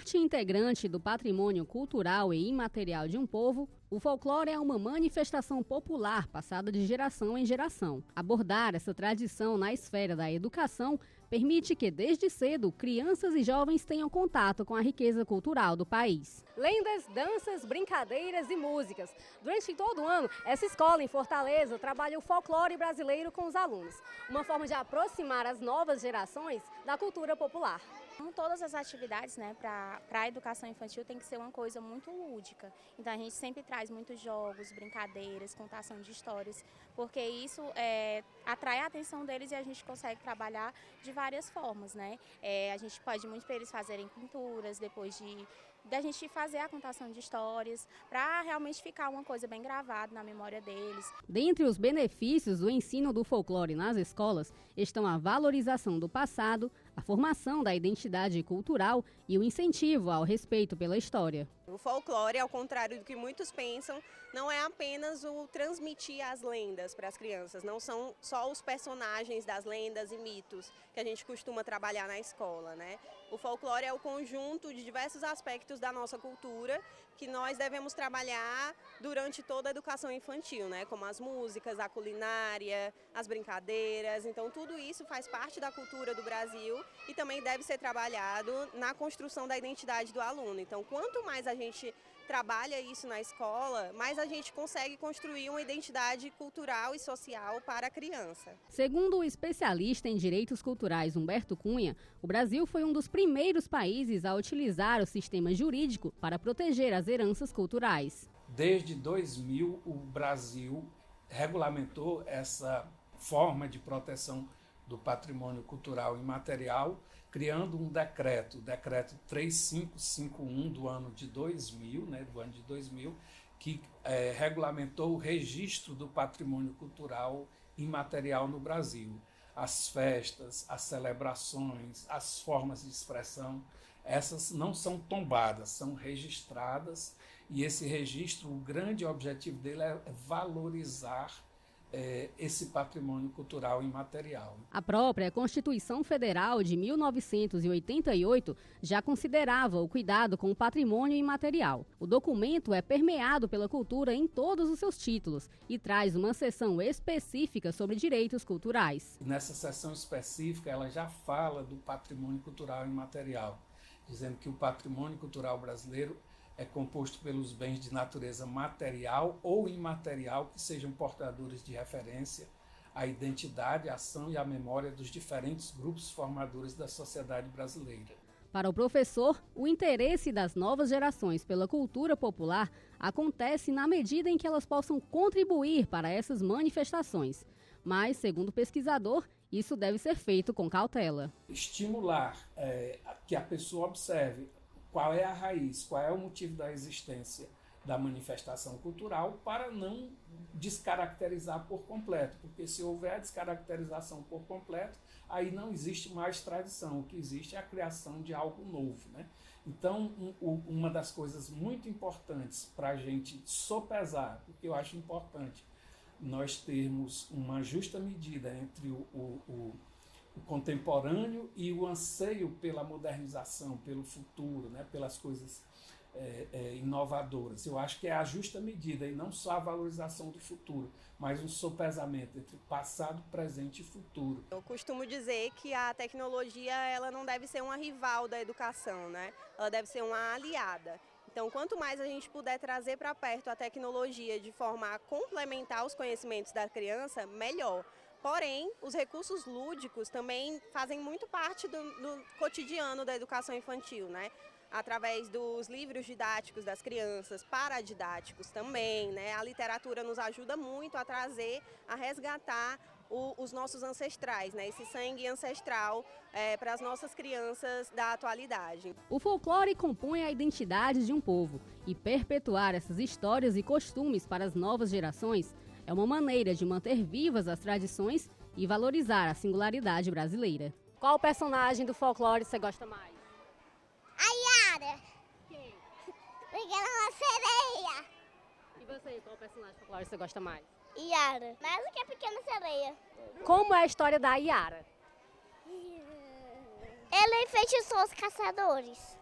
Parte integrante do patrimônio cultural e imaterial de um povo, o folclore é uma manifestação popular passada de geração em geração. Abordar essa tradição na esfera da educação permite que, desde cedo, crianças e jovens tenham contato com a riqueza cultural do país. Lendas, danças, brincadeiras e músicas. Durante todo o ano, essa escola em Fortaleza trabalha o folclore brasileiro com os alunos, uma forma de aproximar as novas gerações da cultura popular. Todas as atividades, para a educação infantil tem que ser uma coisa muito lúdica. Então a gente sempre traz muitos jogos, brincadeiras, contação de histórias, porque isso atrai a atenção deles e a gente consegue trabalhar de várias formas, A gente pode muito para eles fazerem pinturas, depois da gente fazer a contação de histórias, para realmente ficar uma coisa bem gravada na memória deles. Dentre os benefícios do ensino do folclore nas escolas estão a valorização do passado, a formação da identidade cultural e o incentivo ao respeito pela história. O folclore, ao contrário do que muitos pensam, não é apenas o transmitir as lendas para as crianças, não são só os personagens das lendas e mitos que a gente costuma trabalhar na escola, O folclore é o conjunto de diversos aspectos da nossa cultura que nós devemos trabalhar durante toda a educação infantil, Como as músicas, a culinária, as brincadeiras. Então tudo isso faz parte da cultura do Brasil e também deve ser trabalhado na construção da identidade do aluno. Então quanto mais a gente trabalha isso na escola, mais a gente consegue construir uma identidade cultural e social para a criança. Segundo o especialista em direitos culturais Humberto Cunha, o Brasil foi um dos primeiros países a utilizar o sistema jurídico para proteger as heranças culturais. Desde 2000, o Brasil regulamentou essa forma de proteção do patrimônio cultural imaterial, criando um decreto, o decreto 3551 do ano de 2000, que regulamentou o registro do patrimônio cultural imaterial no Brasil. As festas, as celebrações, as formas de expressão, essas não são tombadas, são registradas, e esse registro, o grande objetivo dele é valorizar esse patrimônio cultural imaterial. A própria Constituição Federal de 1988 já considerava o cuidado com o patrimônio imaterial. O documento é permeado pela cultura em todos os seus títulos e traz uma seção específica sobre direitos culturais. Nessa seção específica, ela já fala do patrimônio cultural imaterial, dizendo que o patrimônio cultural brasileiro é composto pelos bens de natureza material ou imaterial que sejam portadores de referência à identidade, à ação e à memória dos diferentes grupos formadores da sociedade brasileira. Para o professor, o interesse das novas gerações pela cultura popular acontece na medida em que elas possam contribuir para essas manifestações. Mas, segundo o pesquisador, isso deve ser feito com cautela. Estimular que a pessoa observe qual é a raiz, qual é o motivo da existência da manifestação cultural, para não descaracterizar por completo, porque se houver a descaracterização por completo, aí não existe mais tradição, o que existe é a criação de algo novo, Então, uma das coisas muito importantes para a gente sopesar, porque eu acho importante nós termos uma justa medida entre o contemporâneo e o anseio pela modernização, pelo futuro, pelas coisas inovadoras. Eu acho que é a justa medida e não só a valorização do futuro, mas um sopesamento entre passado, presente e futuro. Eu costumo dizer que a tecnologia ela não deve ser uma rival da educação, Ela deve ser uma aliada. Então, quanto mais a gente puder trazer para perto a tecnologia de forma a complementar os conhecimentos da criança, melhor. Porém, os recursos lúdicos também fazem muito parte do cotidiano da educação infantil, Através dos livros didáticos das crianças, paradidáticos também, A literatura nos ajuda muito a trazer, a resgatar os nossos ancestrais, Esse sangue ancestral para as nossas crianças da atualidade. O folclore compõe a identidade de um povo e perpetuar essas histórias e costumes para as novas gerações é uma maneira de manter vivas as tradições e valorizar a singularidade brasileira. Qual personagem do folclore você gosta mais? A Yara. Quem? Porque ela é uma sereia. E você, qual personagem do folclore você gosta mais? Yara. Mais do que a pequena sereia. Como é a história da Yara? Ela enfeitiçou os caçadores.